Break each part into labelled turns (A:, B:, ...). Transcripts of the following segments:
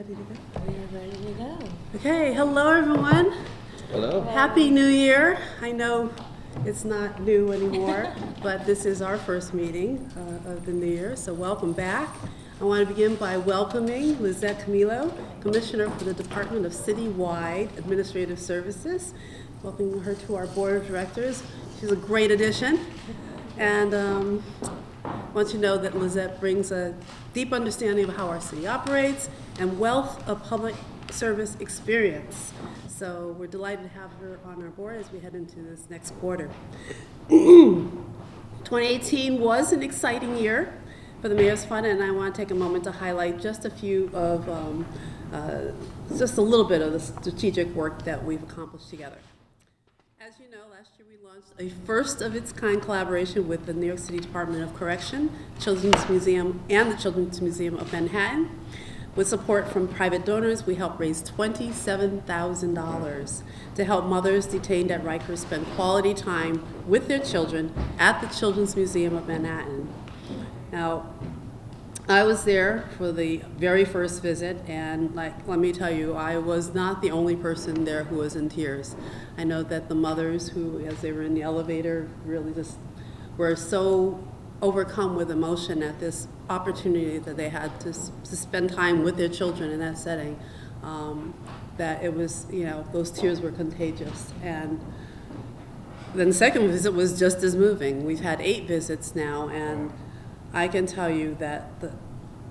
A: ready to go?
B: We are ready to go.
A: Okay, hello everyone.
C: Hello.
A: Happy New Year. I know it's not new anymore, but this is our first meeting of the new year, so welcome back. I want to begin by welcoming Lizette Camilo, Commissioner for the Department of Citywide Administrative Services. Welcoming her to our Board of Directors. She's a great addition. And I want you to know that Lizette brings a deep understanding of how our city operates and wealth of public service experience. So we're delighted to have her on our board as we head into this next quarter. 2018 was an exciting year for the Mayor's Fund, and I want to take a moment to highlight just a few of, just a little bit of the strategic work that we've accomplished together. As you know, last year we launched a first-of-its-kind collaboration with the New York City Department of Correction, Children's Museum, and the Children's Museum of Manhattan. With support from private donors, we helped raise $27,000 to help mothers detained at Rikers spend quality time with their children at the Children's Museum of Manhattan. Now, I was there for the very first visit, and let me tell you, I was not the only person there who was in tears. I know that the mothers who, as they were in the elevator, really just were so overcome with emotion at this opportunity that they had to spend time with their children in that setting, that it was, those tears were contagious. And then the second visit was just as moving. We've had 8 visits now, and I can tell you that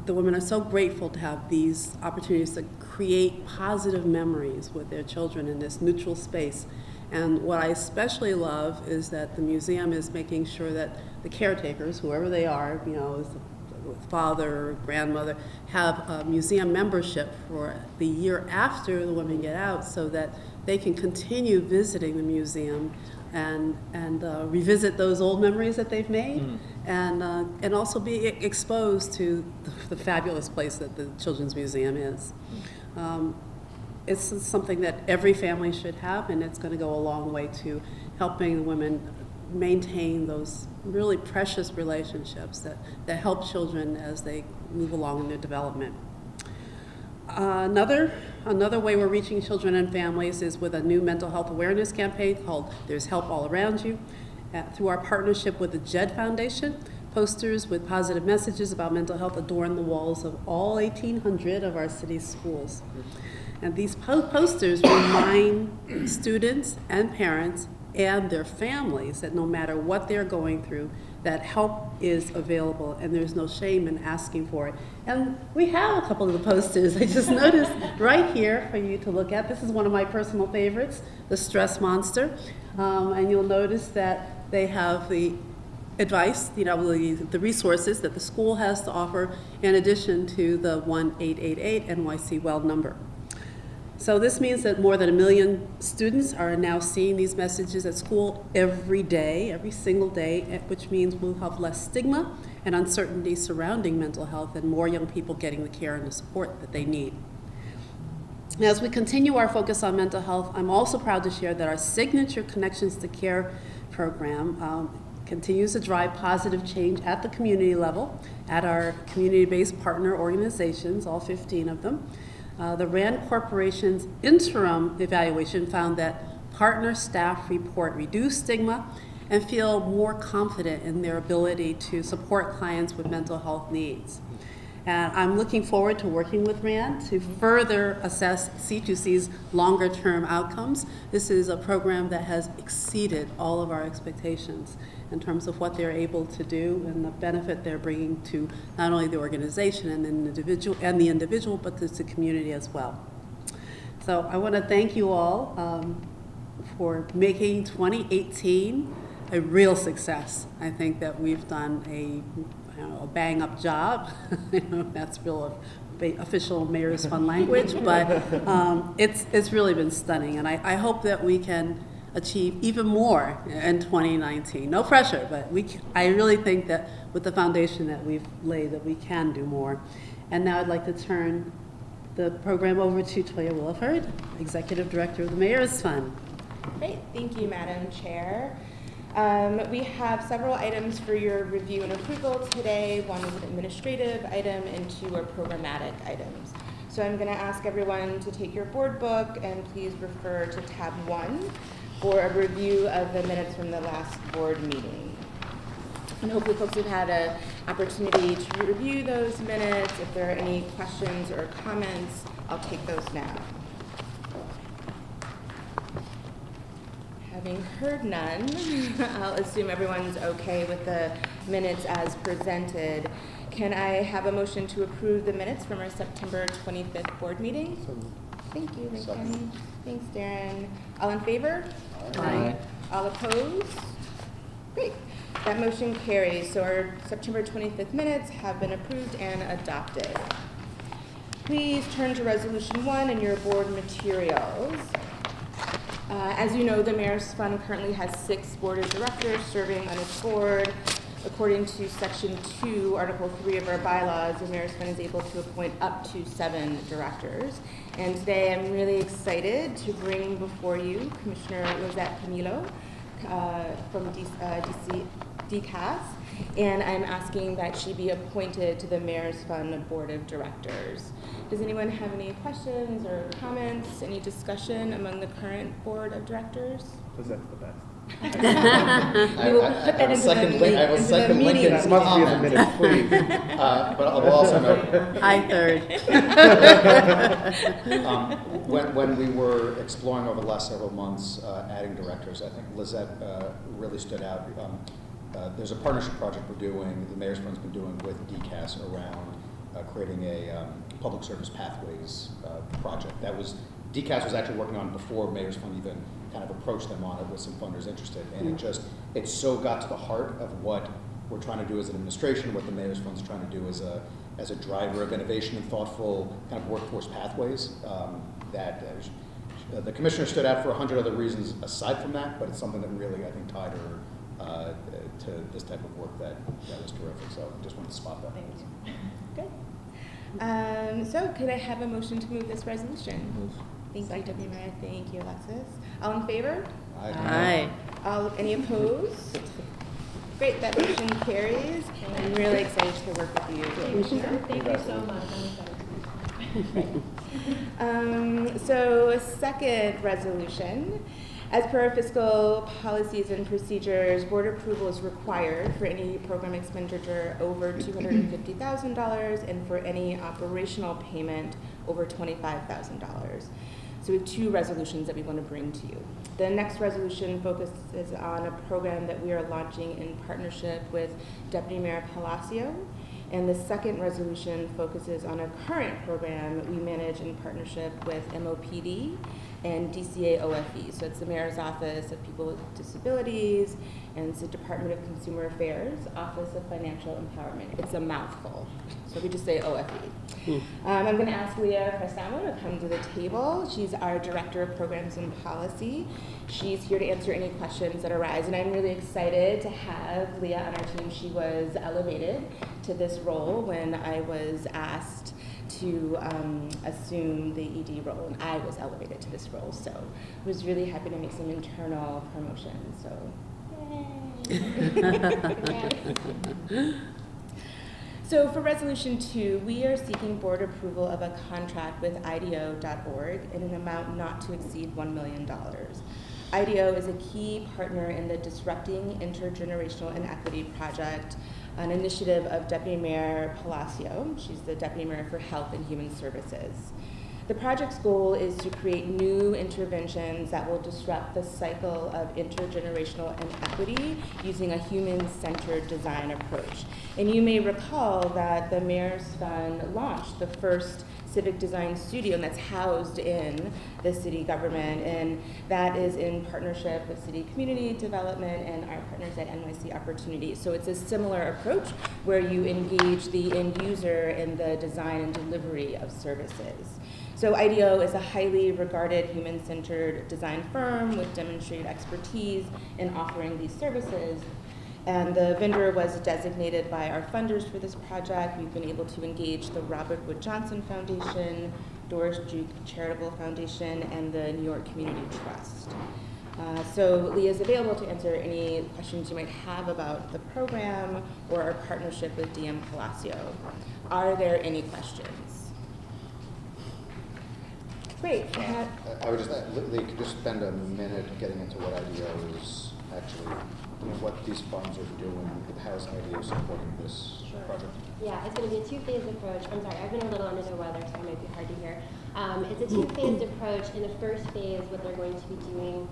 A: the women are so grateful to have these opportunities to create positive memories with their children in this neutral space. And what I especially love is that the museum is making sure that the caretakers, whoever they are, father or grandmother, have a museum membership for the year after the women get out so that they can continue visiting the museum and revisit those old memories that they've made, and also be exposed to the fabulous place that the Children's Museum is. It's something that every family should have, and it's going to go a long way to helping the women maintain those really precious relationships that help children as they move along in their development. Another way we're reaching children and families is with a new mental health awareness campaign called There's Help All Around You. Through our partnership with the JED Foundation, posters with positive messages about mental health adorn the walls of all 1,800 of our city's schools. And these posters remind students and parents and their families that no matter what they're going through, that help is available and there's no shame in asking for it. And we have a couple of the posters I just noticed right here for you to look at. This is one of my personal favorites, the Stress Monster. And you'll notice that they have the advice, the resources that the school has to offer in addition to the 1-888 NYC Well number. So this means that more than 1 million students are now seeing these messages at school every day, every single day, which means we'll have less stigma and uncertainty surrounding mental health and more young people getting the care and the support that they need. Now, as we continue our focus on mental health, I'm also proud to share that our signature Connections to Care program continues to drive positive change at the community level, at our community-based partner organizations, all 15 of them. The RAND Corporation's interim evaluation found that partner staff report reduced stigma and feel more confident in their ability to support clients with mental health needs. And I'm looking forward to working with RAND to further assess C2C's longer term outcomes. This is a program that has exceeded all of our expectations in terms of what they're able to do and the benefit they're bringing to not only the organization and the individual, but to the community as well. So I want to thank you all for making 2018 a real success. I think that we've done a bang-up job. That's real official Mayor's Fund language, but it's really been stunning, and I hope that we can achieve even more in 2019. No pressure, but I really think that with the foundation that we've laid, that we can do more. And now I'd like to turn the program over to Toya Williford, Executive Director of the Mayor's Fund.
D: Great, thank you, Madam Chair. We have several items for your review and approval today. One is an administrative item and 2 are programmatic items. So I'm going to ask everyone to take your board book and please refer to tab 1 for a review of the minutes from the last board meeting. And hopefully folks have had an opportunity to review those minutes. If there are any questions or comments, I'll take those now. Having heard none, I'll assume everyone's okay with the minutes as presented. Can I have a motion to approve the minutes from our September 25th board meeting? Thank you, Lincoln.
B: Second.
D: Thanks, Darren. All in favor?
A: Aye.
D: All opposed? Great. That motion carries. So our September 25th minutes have been approved and adopted. Please turn to Resolution 1 in your board materials. As you know, the Mayor's Fund currently has 6 board of directors serving on its board. According to Section 2, Article 3 of our bylaws, the Mayor's Fund is able to appoint up to 7 directors. And today I'm really excited to bring before you Commissioner Lizette Camilo from DCAS, and I'm asking that she be appointed to the Mayor's Fund Board of Directors. Does anyone have any questions or comments, any discussion among the current Board of Directors?
C: Lizette's the best.
D: We will put that into the meeting.
C: That must be in the minutes, please.
B: But I will also note,
A: I third.
B: when we were exploring over the last several months adding directors, I think Lizette really stood out. There's a partnership project we're doing, the Mayor's Fund's been doing with DCAS around creating a public service pathways project. DCAS was actually working on before Mayor's Fund even kind of approached them on it with some funders interested, and it so got to the heart of what we're trying to do as an administration, what the Mayor's Fund's trying to do as a driver of innovation and thoughtful kind of workforce pathways. The commissioner stood out for 100 other reasons aside from that, but it's something that really, I think, tied her to this type of work that was terrific. So I just wanted to spot that.
D: Good. So could I have a motion to move this resolution? Thank you, Deputy Mayor. Thank you, Alexis. All in favor?
A: Aye.
D: Any opposed? Great, that motion carries. I'm really excited to work with you, Commissioner.
E: Thank you so much. I'm excited.
D: So, second resolution. As per our fiscal policies and procedures, board approval is required for any program expenditure over $250,000 and for any operational payment over $25,000. So we have 2 resolutions that we want to bring to you. The next resolution focuses on a program that we are launching in partnership with Deputy Mayor Palacio. And the second resolution focuses on a current program that we manage in partnership with MOPD and DCA OFE. So it's the Mayor's Office of People with Disabilities, and it's the Department of Consumer Affairs, Office of Financial Empowerment. It's a mouthful, so we just say OFE. I'm going to ask Leah Crasamo to come to the table. She's our Director of Programs and Policy. She's here to answer any questions that arise, and I'm really excited to have Leah on our team. She was elevated to this role when I was asked to assume the ED role, and I was elevated to this role, so I was really happy to make some internal promotions, so yay. So for Resolution 2, we are seeking board approval of a contract with IDEO.org in an amount not to exceed $1 million. IDEO is a key partner in the Disrupting Intergenerational Inequity Project, an initiative of Deputy Mayor Palacio. She's the Deputy Mayor for Health and Human Services. The project's goal is to create new interventions that will disrupt the cycle of intergenerational inequity using a human-centered design approach. And you may recall that the Mayor's Fund launched the first civic design studio, and that's housed in the city government, and that is in partnership with City Community Development and our partners at NYC Opportunity. So it's a similar approach where you engage the end user in the design and delivery of services. So IDEO is a highly regarded human-centered design firm with demonstrated expertise in offering these services. And the vendor was designated by our funders for this project. We've been able to engage the Robert Wood Johnson Foundation, Doris Duke Charitable Foundation, and the New York Community Trust. So Leah is available to answer any questions you might have about the program or our partnership with DM Palacio. Are there any questions? Great.
B: I would just, Lee, could you spend a minute getting into what IDEO is actually, what these funds are doing, how's IDEO supporting this
E: Sure.
B: project?
E: Yeah, it's going to be a two-phase approach. I'm sorry, I've been a little under the weather, so it might be hard to hear. It's a two-phased approach. In the first phase, what they're going to be doing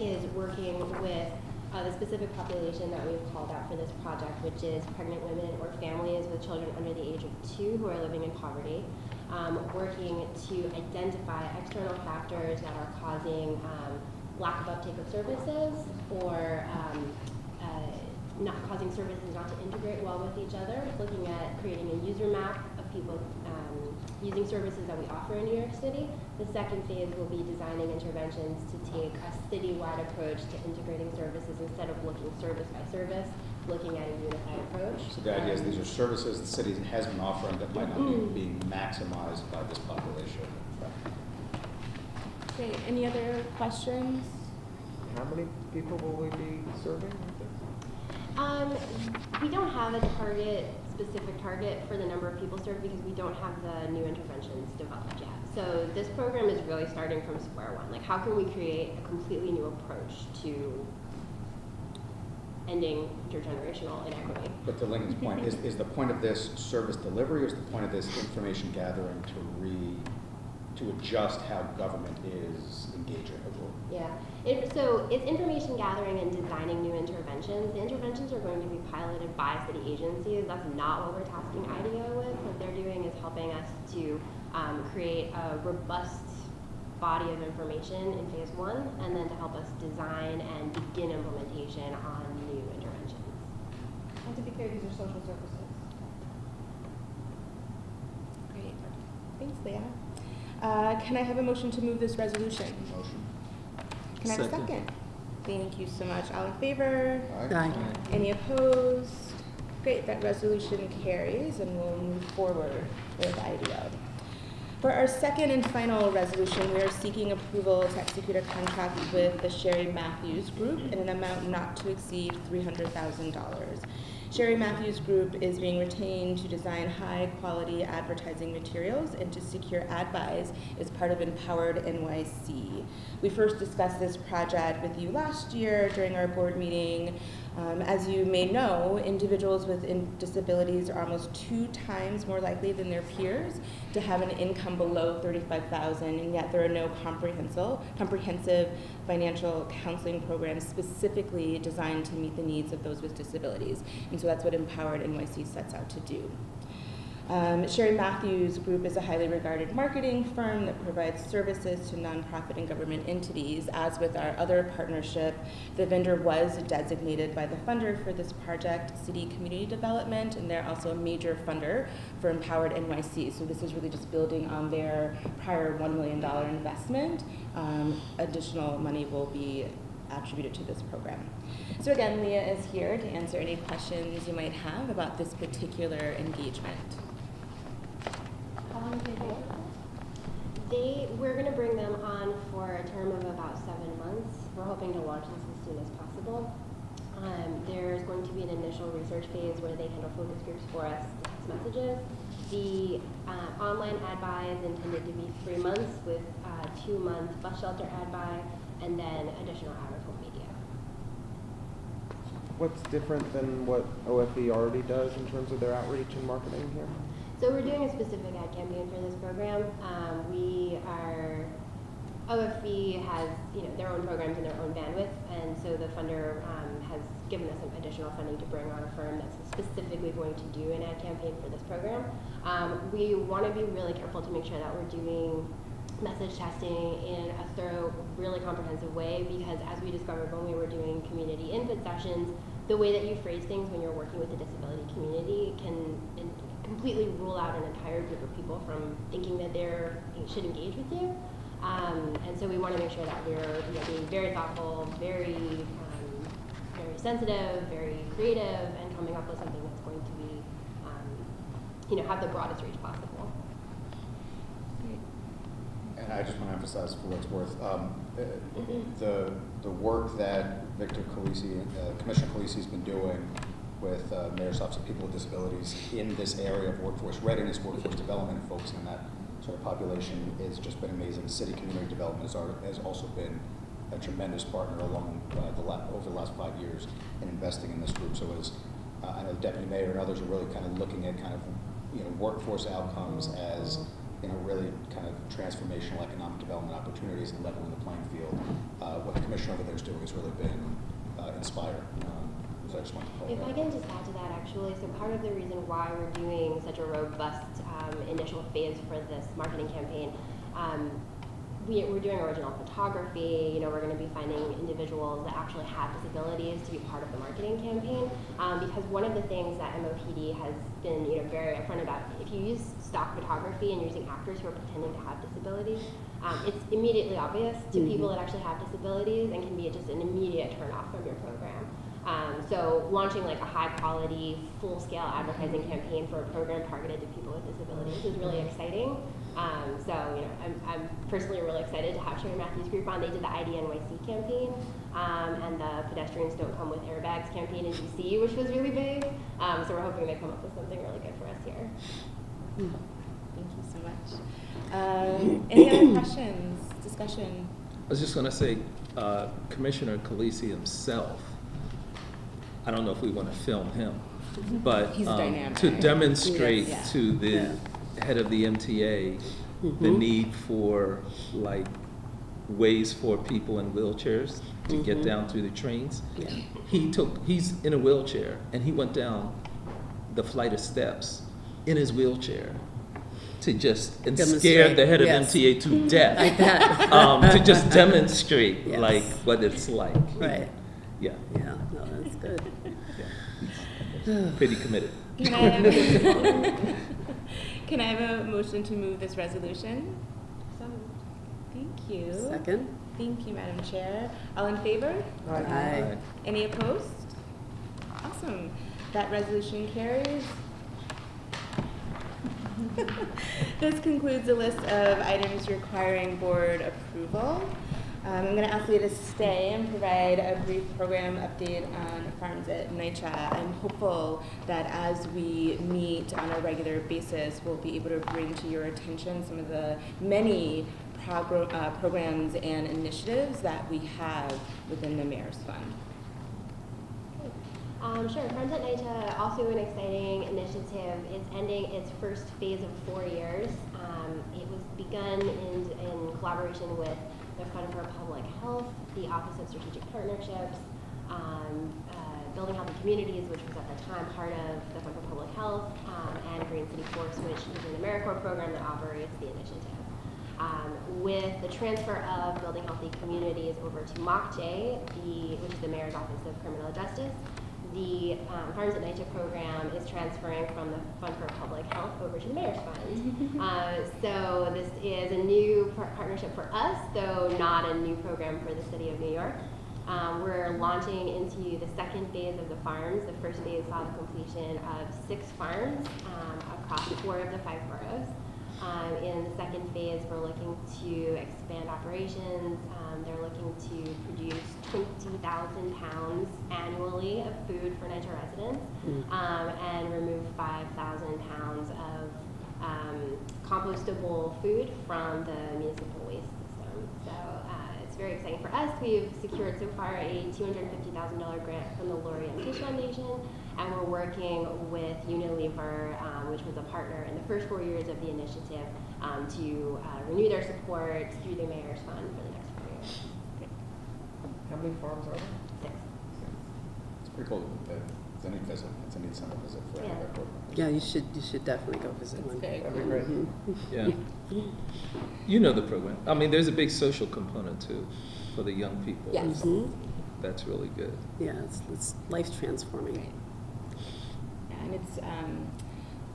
E: is working with the specific population that we've called out for this project, which is pregnant women or families with children under the age of 2 who are living in poverty, working to identify external factors that are causing lack of uptake of services or not causing services not to integrate well with each other, looking at creating a user map of people using services that we offer in New York City. The second phase will be designing interventions to take a citywide approach to integrating services instead of looking service by service, looking at a unified approach.
B: So the idea is these are services the city has been offering that might not be being maximized by this population.
D: Great. Any other questions?
C: How many people will we be serving with this?
E: We don't have a specific target for the number of people served because we don't have the new interventions developed yet. So this program is really starting from square one. Like, how can we create a completely new approach to ending intergenerational inequity?
B: But to Lincoln's point, is the point of this service delivery, or is the point of this information gathering to adjust how government is engaging?
E: Yeah. So it's information gathering and designing new interventions. The interventions are going to be piloted by city agencies. That's not what we're tasking IDEO with. What they're doing is helping us to create a robust body of information in phase 1, and then to help us design and begin implementation on new interventions.
F: And to be clear, these are social services.
D: Great. Thanks, Leah. Can I have a motion to move this resolution?
B: Motion.
D: Can I have a second? Thank you so much. All in favor?
A: Aye.
D: Any opposed? Great, that resolution carries, and we'll move forward with IDEO. For our second and final resolution, we are seeking approval to execute a contract with the Sherry Matthews Group in an amount not to exceed $300,000. Sherry Matthews Group is being retained to design high-quality advertising materials and to secure ad buys as part of Empowered NYC. We first discussed this project with you last year during our board meeting. As you may know, individuals with disabilities are almost 2 times more likely than their peers to have an income below $35,000, and yet there are no comprehensive financial counseling programs specifically designed to meet the needs of those with disabilities. And so that's what Empowered NYC sets out to do. Sherry Matthews Group is a highly regarded marketing firm that provides services to nonprofit and government entities. As with our other partnership, the vendor was designated by the funder for this project, City Community Development, and they're also a major funder for Empowered NYC. So this is really just building on their prior $1 million investment. Additional money will be attributed to this program. So again, Leah is here to answer any questions you might have about this particular engagement.
F: How long do they take?
E: We're going to bring them on for a term of about 7 months. We're hoping to launch this as soon as possible. There's going to be an initial research phase where they handle focus groups for us, text messages. The online ad buy is intended to be 3 months with a 2-month bus shelter ad buy, and then additional out-of-home media.
C: What's different than what OFE already does in terms of their outreach and marketing here?
E: So we're doing a specific ad campaign for this program. OFE has their own programs and their own bandwidth, and so the funder has given us some additional funding to bring on a firm that's specifically going to do an ad campaign for this program. We want to be really careful to make sure that we're doing message testing in a thorough, really comprehensive way, because as we discovered when we were doing community input sessions, the way that you phrase things when you're working with the disability community can completely rule out an entire group of people from thinking that they should engage with you. And so we want to make sure that we're being very thoughtful, very sensitive, very creative, and coming up with something that's going to be, have the broadest reach possible.
B: And I just want to emphasize, for what it's worth, the work that Victor Calisi, Commissioner Calisi has been doing with Mayor's Office of People with Disabilities in this area of workforce readiness, workforce development, and focusing on that sort of population has just been amazing. City community development has also been a tremendous partner along over the last 5 years in investing in this group. So as I know the deputy mayor and others are really kind of looking at kind of workforce outcomes as really kind of transformational economic development opportunities and leveling the playing field. What the commissioner over there is doing has really been inspiring. So I just want to call
E: If
B: that.
E: I can just add to that, actually, so part of the reason why we're doing such a robust initial phase for this marketing campaign, we're doing original photography. We're going to be finding individuals that actually have disabilities to be part of the marketing campaign. Because one of the things that MOPD has been very upfront about, if you use stock photography and you're using actors who are pretending to have disabilities, it's immediately obvious to people that actually have disabilities and can be just an immediate turnoff from your program. So launching like a high quality, full scale advertising campaign for a program targeted to people with disabilities is really exciting. I'm personally really excited to have Sherry Matthews Group on. They did the IDNYC campaign and the Pedestrians Don't Come with Airbags campaign in DC, which was really big. So we're hoping they come up with something really good for us here.
D: Thank you so much. Any other questions, discussion?
G: I was just going to say, Commissioner Khaleesi himself, I don't know if we want to film him, but
D: He's dynamic.
G: to demonstrate
D: Yes.
G: to the head of the MTA the need for like ways for people in wheelchairs to get down through the trains.
A: Yeah.
G: He's in a wheelchair and he went down the flight of steps in his wheelchair to just and scare the head of
A: Yes.
G: MTA to death.
A: I bet.
G: To just demonstrate
A: Yes.
G: like what it's like.
A: Right.
G: Yeah.
A: Yeah, no, that's good.
G: Pretty committed.
D: Can I have a motion to move this resolution?
F: So
D: Thank you.
A: Second?
D: Thank you, Madam Chair. All in favor?
A: Aye.
D: Any opposed? Awesome. That resolution carries. This concludes the list of items requiring board approval. I'm going to ask you to stay and provide a brief program update on Farms at NYCHA. I'm hopeful that as we meet on a regular basis, we'll be able to bring to your attention some of the many programs and initiatives that we have within the Mayor's Fund.
E: Sure. Friends at NYCHA, also an exciting initiative, is ending its first phase of 4 years. It was begun in collaboration with the Fund for Public Health, the Office of Strategic Partnerships, Building Healthy Communities, which was at the time part of the Fund for Public Health, and Green City Force, which is an AmeriCorps program that operates the initiative. With the transfer of Building Healthy Communities over to MOCJ, which is the Mayor's Office of Criminal Justice, the Farms at NYCHA program is transferring from the Fund for Public Health over to the Mayor's Fund. So this is a new partnership for us, though not a new program for the City of New York. We're launching into the second phase of the farms. The first phase saw the completion of 6 farms across 4 of the 5 boroughs. In the second phase, we're looking to expand operations. They're looking to produce 20,000 pounds annually of food for NYCHA residents and remove 5,000 pounds of compostable food from the municipal waste system. So it's very exciting for us. We've secured so far a $250,000 grant from the Lori M. Tisch Foundation, and we're working with Unilever, which was a partner in the first 4 years of the initiative, to renew their support through the Mayor's Fund for the next 4 years.
C: How many farms are there?
E: 6.
B: It's pretty cool. It's a neat visit. It's a neat summer visit for
E: Yeah.
B: our program.
A: Yeah, you should definitely go visit
D: That's
A: one.
D: very
C: That'd be
D: cool.
C: great.
G: Yeah. You know the program. I mean, there's a big social component too for the young people.
D: Yes.
A: Mhm.
G: That's really good.
A: Yeah, it's life transforming.
D: Right. Yeah, and it's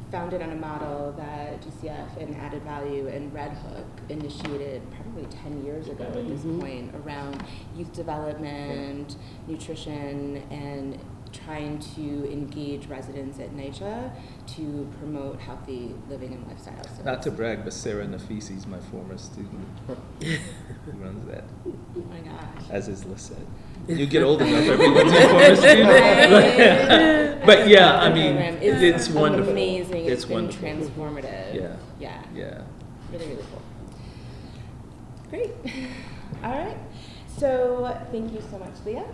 D: founded on a model that GCF and Added Value and Red Hook initiated probably 10 years ago at this point around youth development, nutrition, and trying to engage residents at NYCHA to promote healthy living and lifestyles. So
G: Not to brag, but Sarah Nafisi is my former student who runs that,
D: oh my gosh.
G: as is Lisette. You get old enough, everyone's a former student. But yeah, I mean,
D: Program is
G: it's wonderful.
D: amazing.
G: It's
D: been
G: wonderful.
D: transformative.
G: Yeah.
D: Yeah.
G: Yeah.
D: Really, really cool. Great. All right. So thank you so much, Leah.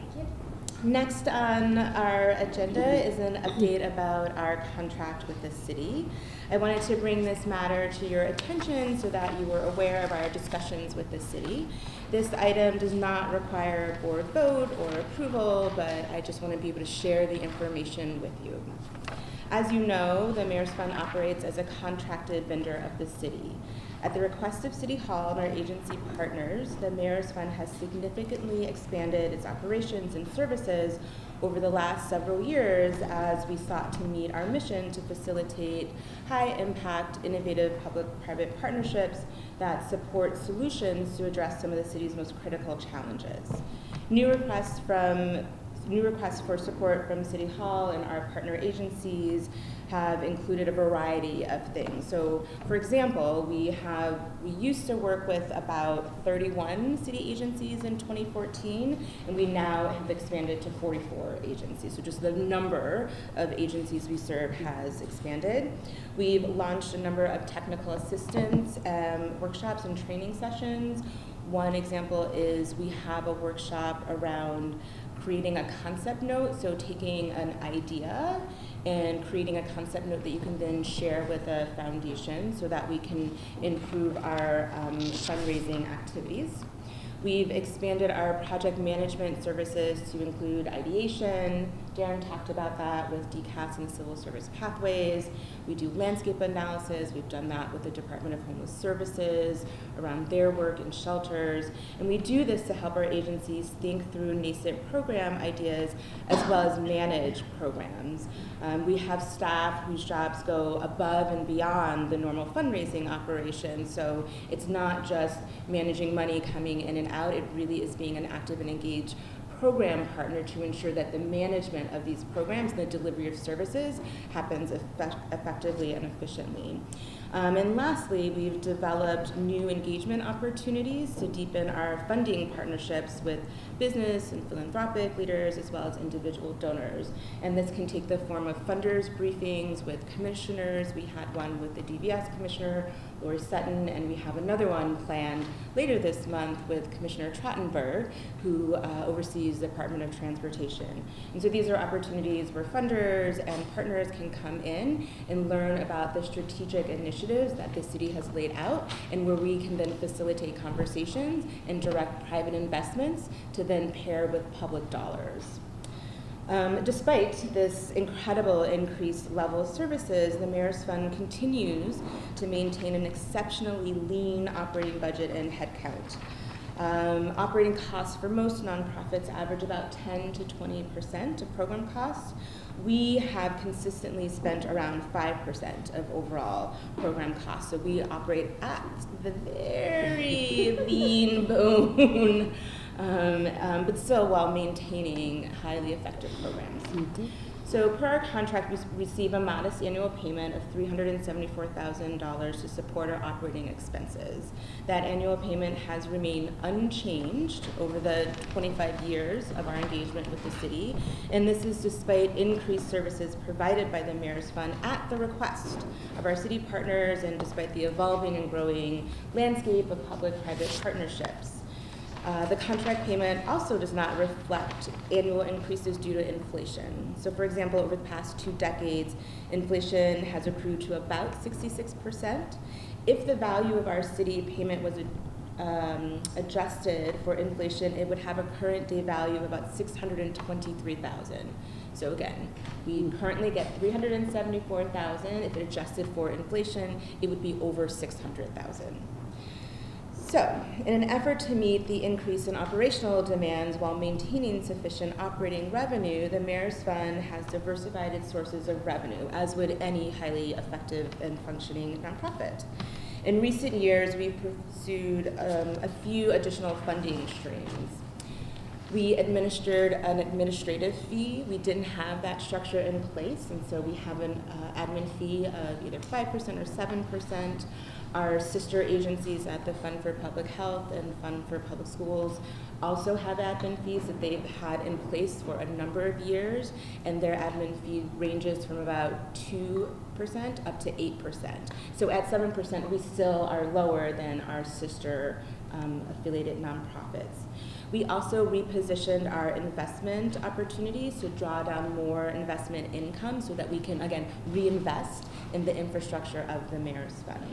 D: Next on our agenda is an update about our contract with the city. I wanted to bring this matter to your attention so that you were aware of our discussions with the city. This item does not require board vote or approval, but I just want to be able to share the information with you. As you know, the Mayor's Fund operates as a contracted vendor of the city. At the request of City Hall and our agency partners, the Mayor's Fund has significantly expanded its operations and services over the last several years as we sought to meet our mission to facilitate high-impact, innovative public-private partnerships that support solutions to address some of the city's most critical challenges. New requests for support from City Hall and our partner agencies have included a variety of things. So, for example, we used to work with about 31 city agencies in 2014, and we now have expanded to 44 agencies. So just the number of agencies we serve has expanded. We've launched a number of technical assistance workshops and training sessions. One example is we have a workshop around creating a concept note, so taking an idea and creating a concept note that you can then share with a foundation so that we can improve our fundraising activities. We've expanded our project management services to include ideation. Darren talked about that with DCAS and Civil Service Pathways. We do landscape analysis. We've done that with the Department of Homeless Services around their work in shelters. And we do this to help our agencies think through nascent program ideas as well as manage programs. We have staff whose jobs go above and beyond the normal fundraising operation. So it's not just managing money coming in and out. It really is being an active and engaged program partner to ensure that the management of these programs and the delivery of services happens effectively and efficiently. And lastly, we've developed new engagement opportunities to deepen our funding partnerships with business and philanthropic leaders as well as individual donors. And this can take the form of funders briefings with commissioners. We had one with the DVS Commissioner, Lori Sutton, and we have another one planned later this month with Commissioner Trottenberg, who oversees the Department of Transportation. And so these are opportunities where funders and partners can come in and learn about the strategic initiatives that the city has laid out, and where we can then facilitate conversations and direct private investments to then pair with public dollars. Despite this incredible increased level of services, the Mayor's Fund continues to maintain an exceptionally lean operating budget and headcount. Operating costs for most nonprofits average about 10 to 20% of program costs. We have consistently spent around 5% of overall program costs, so we operate at the very lean bone. But still while maintaining highly effective programs.
A: Mm-hmm.
D: So per our contract, we receive a modest annual payment of $374,000 to support our operating expenses. That annual payment has remained unchanged over the 25 years of our engagement with the city, and this is despite increased services provided by the Mayor's Fund at the request of our city partners and despite the evolving and growing landscape of public-private partnerships. The contract payment also does not reflect annual increases due to inflation. So for example, over the past 2 decades, inflation has accrued to about 66%. If the value of our city payment was adjusted for inflation, it would have a current day value of about $623,000. So again, we currently get $374,000. If it adjusted for inflation, it would be over $600,000. So, in an effort to meet the increase in operational demands while maintaining sufficient operating revenue, the Mayor's Fund has diversified its sources of revenue, as would any highly effective and functioning nonprofit. In recent years, we've pursued a few additional funding streams. We administered an administrative fee. We didn't have that structure in place, and so we have an admin fee of either 5% or 7%. Our sister agencies at the Fund for Public Health and Fund for Public Schools also have admin fees that they've had in place for a number of years, and their admin fee ranges from about 2% up to 8%. So at 7%, we still are lower than our sister affiliated nonprofits. We also repositioned our investment opportunities to draw down more investment income so that we can, again, reinvest in the infrastructure of the Mayor's Fund.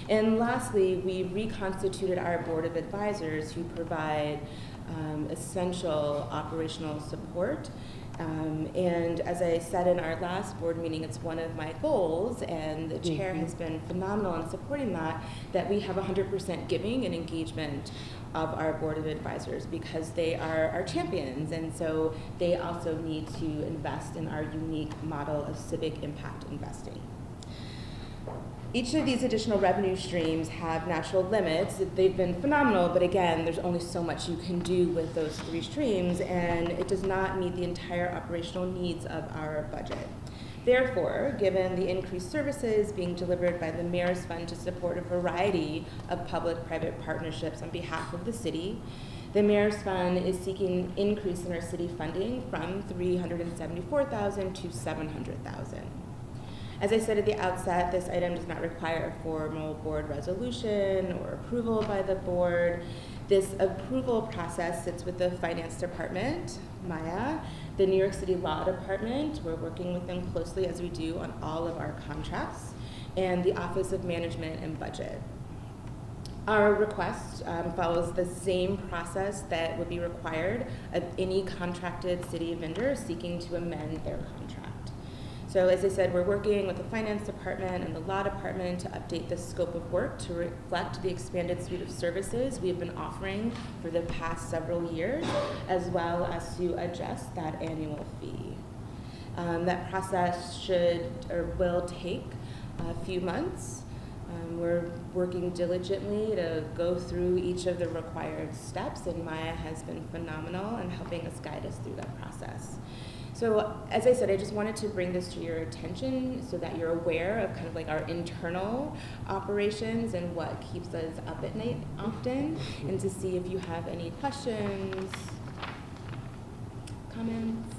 D: And lastly, we reconstituted our board of advisors who provide essential operational support. And as I said in our last board meeting, it's one of my goals, and the chair has been phenomenal in supporting that we have 100% giving and engagement of our board of advisors, because they are our champions, and so they also need to invest in our unique model of civic impact investing. Each of these additional revenue streams have natural limits. They've been phenomenal, but again, there's only so much you can do with those 3 streams, and it does not meet the entire operational needs of our budget. Therefore, given the increased services being delivered by the Mayor's Fund to support a variety of public-private partnerships on behalf of the city, the Mayor's Fund is seeking an increase in our city funding from $374,000 to $700,000. As I said at the outset, this item does not require a formal board resolution or approval by the board. This approval process sits with the Finance Department, Maya, the New York City Law Department, we're working with them closely as we do on all of our contracts, and the Office of Management and Budget. Our request follows the same process that would be required of any contracted city vendor seeking to amend their contract. So as I said, we're working with the Finance Department and the Law Department to update the scope of work to reflect the expanded suite of services we have been offering for the past several years, as well as to adjust that annual fee. That process should or will take a few months. We're working diligently to go through each of the required steps, and Maya has been phenomenal in helping us guide us through that process. So as I said, I just wanted to bring this to your attention so that you're aware of kind of like our internal operations and what keeps us up at night often, and to see if you have any questions, comments.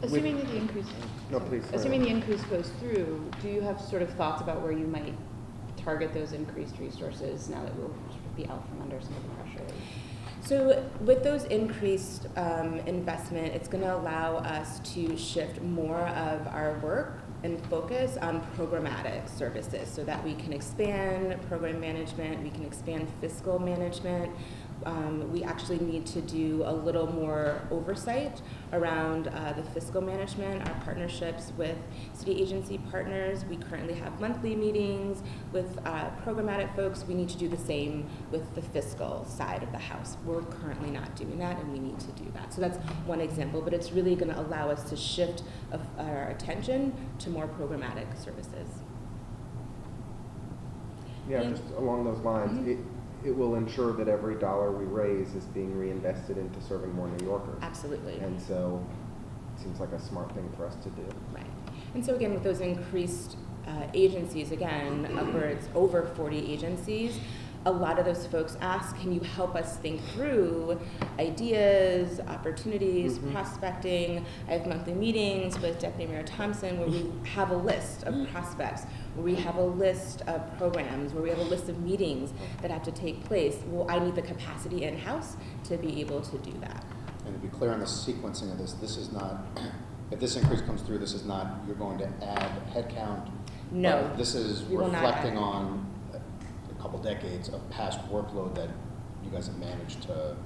F: Assuming that the increase,
C: No, please. sorry.
F: assuming the increase goes through, do you have sort of thoughts about where you might target those increased resources now that we'll sort of be out from under some of the pressure?
D: So with those increased investment, it's going to allow us to shift more of our work and focus on programmatic services so that we can expand program management, we can expand fiscal management. We actually need to do a little more oversight around the fiscal management, our partnerships with city agency partners. We currently have monthly meetings with programmatic folks. We need to do the same with the fiscal side of the house. We're currently not doing that, and we need to do that. So that's one example, but it's really going to allow us to shift our attention to more programmatic services.
C: Yeah,
D: And-
C: just along those lines, it will ensure that every dollar we raise is being reinvested into serving more New Yorkers.
D: Absolutely.
C: And so it seems like a smart thing for us to do.
D: Right. And so again, with those increased agencies, again, upwards over 40 agencies, a lot of those folks ask, can you help us think through ideas, opportunities, prospecting? I have monthly meetings with Deputy Mayor Thompson where we have a list of prospects, where we have a list of programs, where we have a list of meetings that have to take place. Well, I need the capacity in-house to be able to do that.
B: And to be clear on the sequencing of this, this is not, if this increase comes through, this is not, you're going to add headcount.
D: No,
B: but this is
D: we will not
B: reflecting
D: add.
B: on a couple decades of past workload that you guys have managed to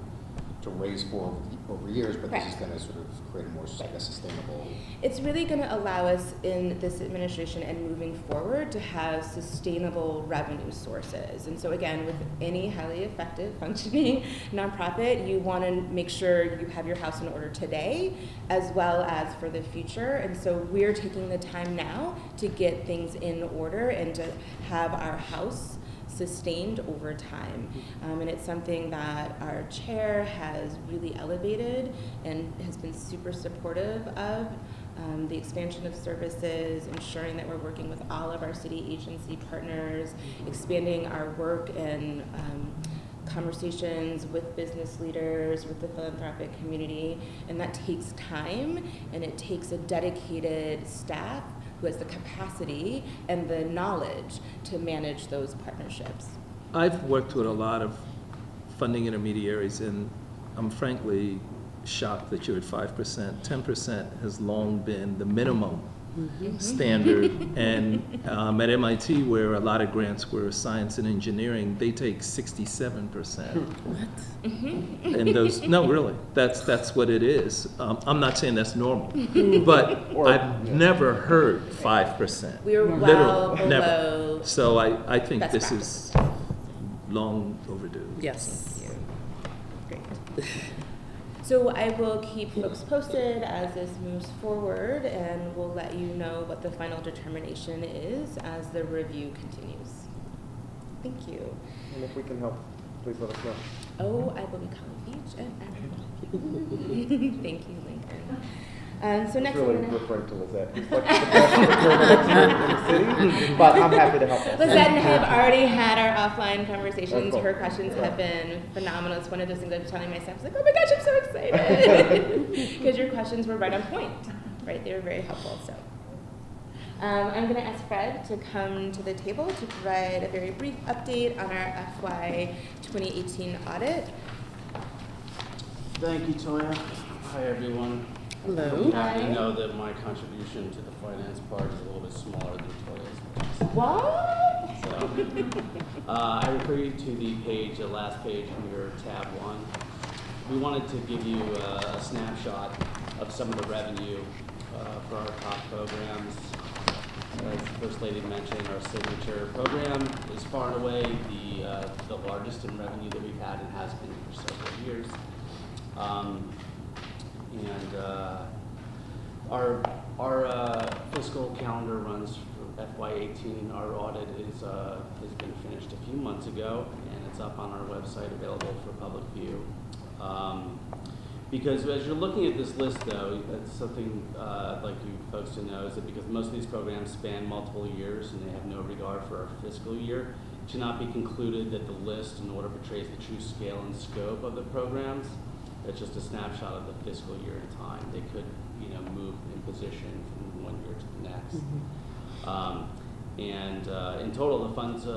B: raise for over years, but this is
D: Correct.
B: going to sort of create a more, I guess, sustainable.
D: It's really going to allow us in this administration and moving forward to have sustainable revenue sources. And so again, with any highly effective functioning nonprofit, you want to make sure you have your house in order today as well as for the future. And so we're taking the time now to get things in order and to have our house sustained over time. And it's something that our chair has really elevated and has been super supportive of the expansion of services, ensuring that we're working with all of our city agency partners, expanding our work and conversations with business leaders, with the philanthropic community, and that takes time, and it takes a dedicated staff who has the capacity and the knowledge to manage those partnerships.
G: I've worked with a lot of funding intermediaries, and I'm frankly shocked that you're at 5%. 10% has long been the minimum standard. And at MIT, where a lot of grants were science and engineering, they take 67%. And those, no, really, that's what it is. I'm not saying that's normal, but I've never heard 5%.
D: We are well
G: Literally, never.
D: below
G: So I think
D: best
G: this is long overdue.
A: Yes.
D: Great. So I will keep folks posted as this moves forward, and we'll let you know what the final determination is as the review continues. Thank you.
C: And if we can help, please let us know.
D: Oh, I will be calling each and every one. Thank you, Lincoln. So next
C: It's really
D: I'm gonna...
C: referring to Lizette, who's like the best procurement expert in the city, but I'm happy to help.
D: Lizette and I have already had our offline conversations.
C: Oh, cool.
D: Her questions have been phenomenal. It's one of those things I'm telling myself, it's like, oh my gosh, I'm so excited. Because your questions were right on point, right? They were very helpful, so. I'm gonna ask Fred to come to the table to provide a very brief update on our FY 2018 audit.
H: Thank you, Toya. Hi, everyone.
A: Hello.
H: You have to know that my contribution to the finance part is a little bit smaller than Toya's.
D: What?
H: So, I refer you to the page, the last page in your tab 1. We wanted to give you a snapshot of some of the revenue for our top programs. As the First Lady mentioned, our signature program is far and away the largest in revenue that we've had and has been for several years. Our fiscal calendar runs for FY18. Our audit has been finished a few months ago, and it's up on our website, available for public view. Because as you're looking at this list, though, that's something I'd like you folks to know, is that because most of these programs span multiple years and they have no regard for our fiscal year, it should not be concluded that the list in order portrays the true scale and scope of the programs. It's just a snapshot of the fiscal year in time. They could, move in position from one year to the next. In total, the funds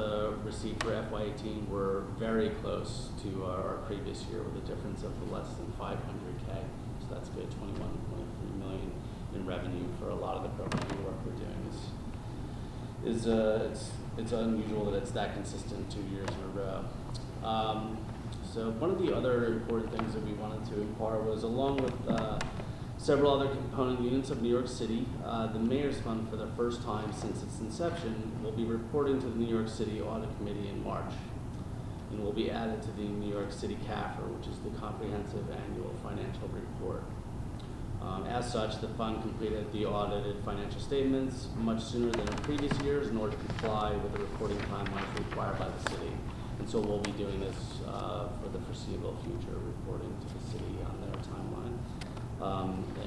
H: received for FY18 were very close to our previous year, with a difference of less than 500K. So that's good. 21.3 million in revenue for a lot of the programming work we're doing it's unusual that it's that consistent 2 years in a row. So one of the other important things that we wanted to inquire was, along with several other component units of New York City, the Mayor's Fund, for the first time since its inception, will be reporting to the New York City Audit Committee in March, and will be added to the New York City CAFR, which is the Comprehensive Annual Financial Report. As such, the fund completed the audited financial statements much sooner than in previous years in order to comply with the reporting timelines required by the city. And so we'll be doing this for the foreseeable future, reporting to the city on their timeline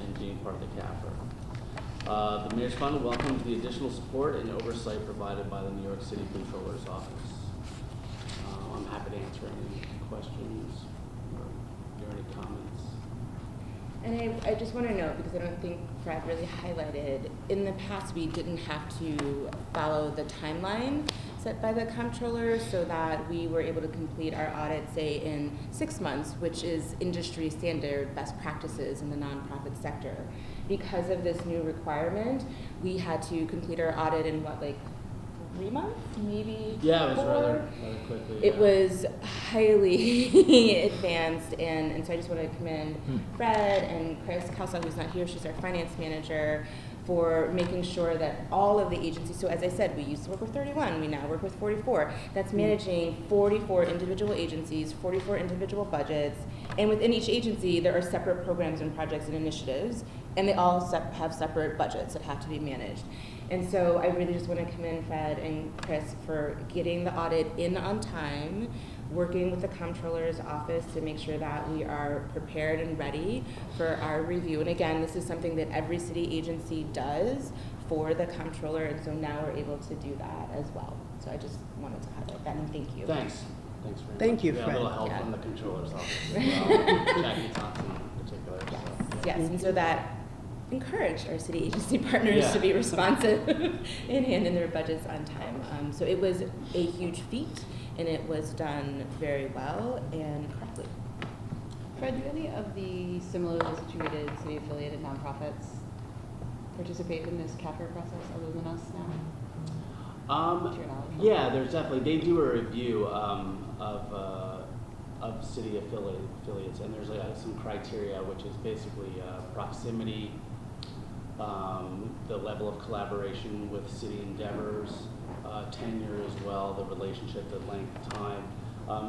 H: and being part of the CAFR. The Mayor's Fund welcomes the additional support and oversight provided by the New York City Comptroller's Office. I'm happy to answer any questions or hear any comments.
D: And I just want to note, because I don't think Fred really highlighted, in the past we didn't have to follow the timeline set by the comptroller, so that we were able to complete our audit, say, in 6 months, which is industry standard best practices in the nonprofit sector. Because of this new requirement, we had to complete our audit in 3 months, maybe?
H: Yeah, it was
D: 4?
H: rather quickly.
D: It
H: yeah.
D: was highly advanced, and so I just want to commend Fred and Chris Kelso, who's not here, she's our finance manager, for making sure that all of the agencies, so as I said, we used to work with 31, we now work with 44. That's managing 44 individual agencies, 44 individual budgets, and within each agency there are separate programs and projects and initiatives, and they all have separate budgets that have to be managed. And so I really just want to commend Fred and Chris for getting the audit in on time, working with the comptroller's office to make sure that we are prepared and ready for our review. And again, this is something that every city agency does for the comptroller, and so now we're able to do that as well. So I just wanted to highlight that, and thank you.
H: Thanks. Thanks very much.
A: Thank you,
H: We had
A: Fred.
H: a little help
D: Yeah.
H: from the controller's office as well, Jackie Thompson in particular. So.
D: Yes, and so that encouraged our city agency partners
H: Yeah.
D: to be responsive and hand in their budgets on time. So it was a huge feat, and it was done very well and correctly.
F: Fred, do any of the similarly situated city-affiliated nonprofits participate in this CAFR process other than us now? To your knowledge?
H: Yeah, there's definitely, they do a review of city affiliates, and there's some criteria, which is basically proximity, the level of collaboration with city endeavors, tenure as well, the relationship, the length of time.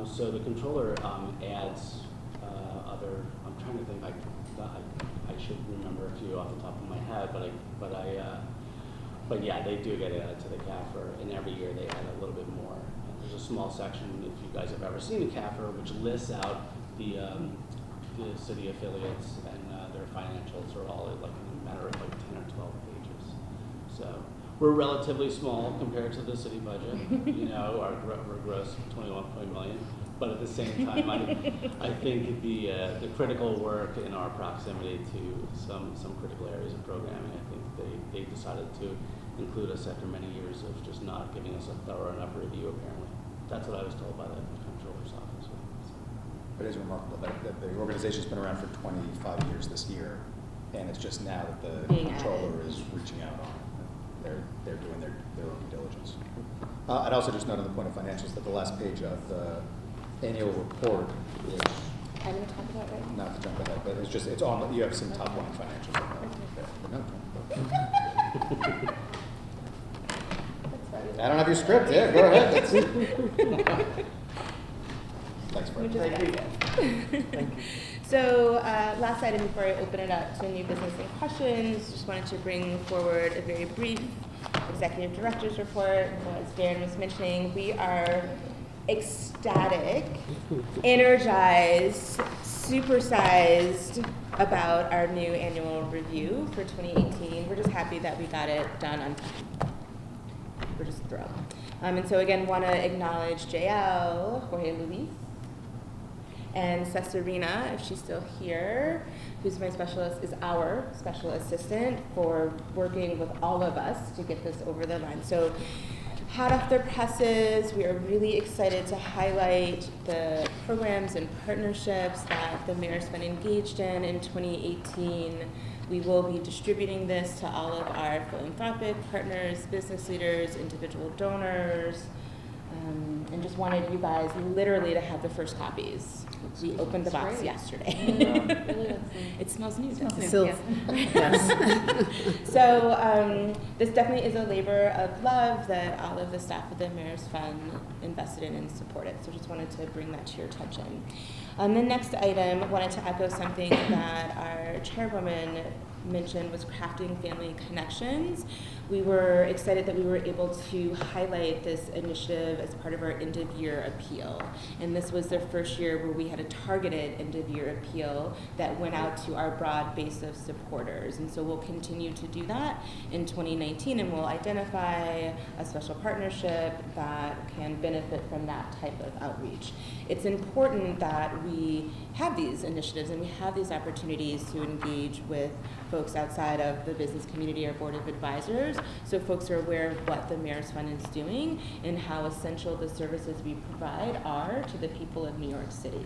H: So the controller adds other, I'm trying to think, I should remember a few off the top of my head, but yeah, they do get added to the CAFR, and every year they add a little bit more. And there's a small section, if you guys have ever seen a CAFR, which lists out the city affiliates, and their financials are all like in a matter of like 10 or 12 pages. So we're relatively small compared to the city budget. You know, we're gross 21 million. But at the same time, I think the critical work in our proximity to some critical areas of programming, I think they decided to include us after many years of just not giving us a thorough enough review, apparently. That's what I was told by the controller's office.
B: But it is remarkable that the organization's been around for 25 years this year, and it's just now that the
D: Being
B: controller
D: added.
B: is reaching out on it. They're doing their own due diligence. I'd also just note on the point of financials that the last page of the annual report, which,
D: I'm going to talk about right now.
B: not to jump ahead, but it's on, you have some top line financials. No. I don't have your script, yeah, go ahead. Thanks, Fred.
D: So last item before I open it up to new business and questions, just wanted to bring forward a very brief executive director's report. As Darren was mentioning, we are ecstatic, energized, supersized about our new annual review for 2018. We're just happy that we got it done on time. We're just thrilled. And so again, want to acknowledge JL, Jorge Luis, and Cesarina, if she's still here, who's our special assistant for working with all of us to get this over the line. So hot off the presses, we are really excited to highlight the programs and partnerships that the mayor's been engaged in 2018. We will be distributing this to all of our philanthropic partners, business leaders, individual donors, and just wanted you guys literally to have the first copies. We opened the box yesterday. It smells new. doesn't it?
A: Still-
D: Yes. So this definitely is a labor of love that all of the staff of the Mayor's Fund invested in and supported. So just wanted to bring that to your attention. The next item, wanted to echo something that our chairwoman mentioned, was crafting family connections. We were excited that we were able to highlight this initiative as part of our end of year appeal. And this was the first year where we had a targeted end of year appeal that went out to our broad base of supporters. And so we'll continue to do that in 2019, and we'll identify a special partnership that can benefit from that type of outreach. It's important that we have these initiatives and we have these opportunities to engage with folks outside of the business community or board of advisors, so folks are aware of what the Mayor's Fund is doing and how essential the services we provide are to the people of New York City.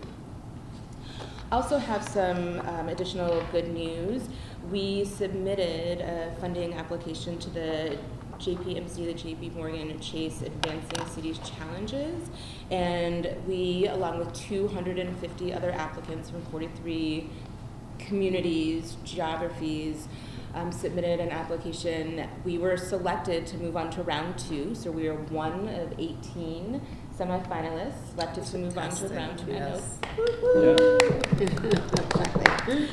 D: Also have some additional good news. We submitted a funding application to the JPMC, the JP Morgan Chase Advancing Cities Challenges, and we, along with 250 other applicants from 43 communities, geographies, submitted an application. We were selected to move on to round 2, so we are one of 18 semifinalists selected to move on to round 2.
A: Yes.
D: Exactly.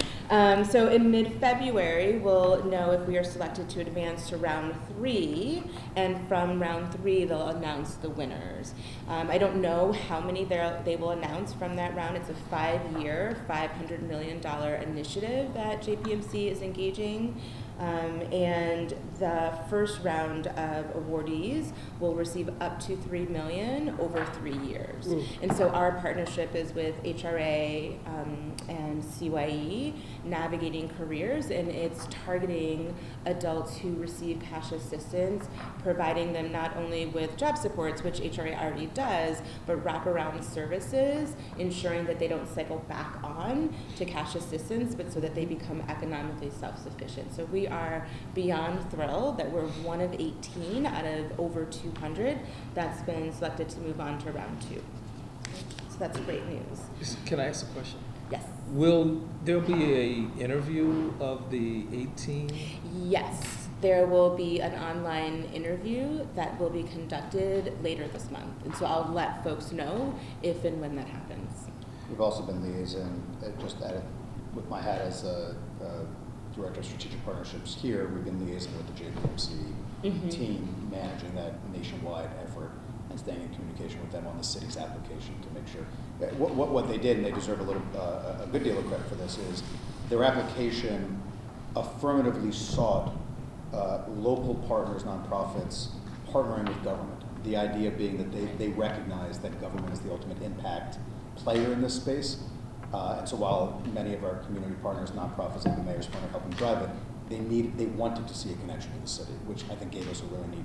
D: So in mid-February, we'll know if we are selected to advance to round 3, and from round 3, they'll announce the winners. I don't know how many they will announce from that round. It's a 5-year, $500 million initiative that JPMC is engaging. And the first round of awardees will receive up to $3 million over 3 years. And so our partnership is with HRA and CYE, Navigating Careers, and it's targeting adults who receive cash assistance, providing them not only with job supports, which HRA already does, but wraparound services, ensuring that they don't cycle back on to cash assistance, but so that they become economically self-sufficient. So we are beyond thrilled that we're one of 18 out of over 200 that's been selected to move on to round 2. So that's great news.
G: Can I ask a question?
D: Yes.
G: Will there be a interview of the 18?
D: Yes. There will be an online interview that will be conducted later this month. And so I'll let folks know if and when that happens.
B: We've also been liaising, just added with my hat as a Director of Strategic Partnerships here, we've been liaising with the JPMC team, managing that nationwide effort and staying in communication with them on the city's application to make sure. What they did, and they deserve a good deal of credit for this, is their application affirmatively sought local partners, nonprofits, partnering with government. The idea being that they recognize that government is the ultimate impact player in this space. And so while many of our community partners, nonprofits like the Mayor's Fund are helping drive it, they wanted to see a connection to the city, which I think gave us a really neat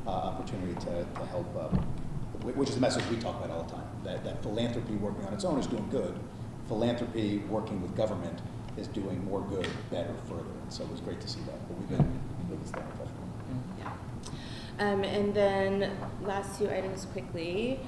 B: opportunity to help, which is the message we talk about all the time, that philanthropy working on its own is doing good. Philanthropy working with government is doing more good, better, further. And so it was great to see that. But we've been staying in touch with them.
D: And then last 2 items quickly.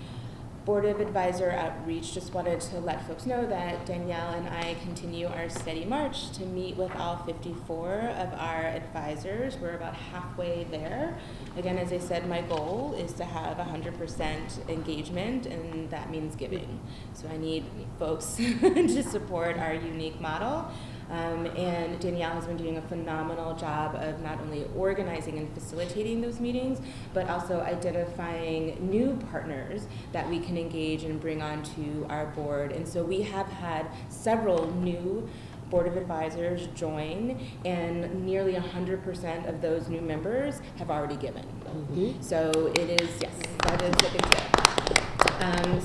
D: Board of Advisor outreach, just wanted to let folks know that Danielle and I continue our steady march to meet with all 54 of our advisors. We're about halfway there. Again, as I said, my goal is to have 100% engagement, and that means giving. So I need folks to support our unique model. And Danielle has been doing a phenomenal job of not only organizing and facilitating those meetings, but also identifying new partners that we can engage and bring onto our board. And so we have had several new Board of Advisors join, and nearly 100% of those new members have already given. So it is, yes, that is a big deal.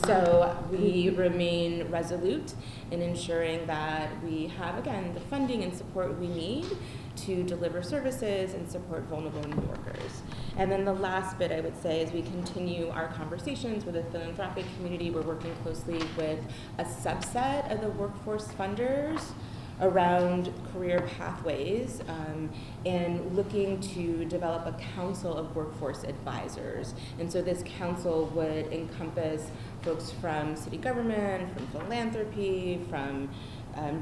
D: So we remain resolute in ensuring that we have, again, the funding and support we need to deliver services and support vulnerable New Yorkers. And then the last bit I would say is we continue our conversations with the philanthropic community. We're working closely with a subset of the workforce funders around career pathways and looking to develop a council of workforce advisors. And so this council would encompass folks from city government, from philanthropy, from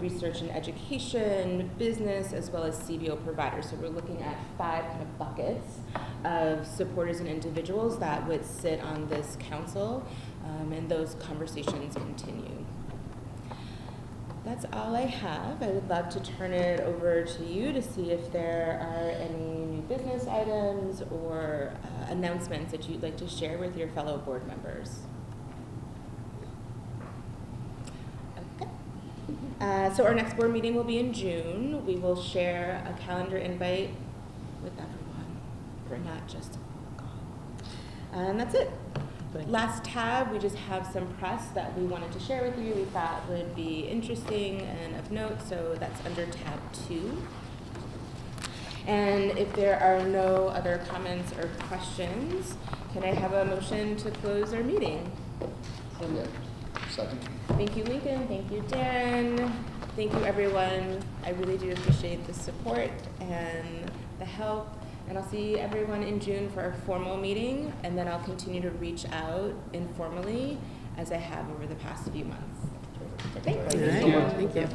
D: research and education, business, as well as CBO providers. So we're looking at 5 kind of buckets of supporters and individuals that would sit on this council, and those conversations continue. That's all I have. I would love to turn it over to you to see if there are any new business items or announcements that you'd like to share with your fellow board members. Okay. So our next board meeting will be in June. We will share a calendar invite with everyone, not just God. And that's it. Last tab, we just have some press that we wanted to share with you, we thought would be interesting and of note, so that's under tab 2. And if there are no other comments or questions, can I have a motion to close our meeting?
B: Yeah. Second.
D: Thank you, Lincoln. Thank you, Darren. Thank you, everyone. I really do appreciate the support and the help. And I'll see everyone in June for our formal meeting, and then I'll continue to reach out informally as I have over the past few months.
B: Thank you.
D: Thank you.
A: Thank you.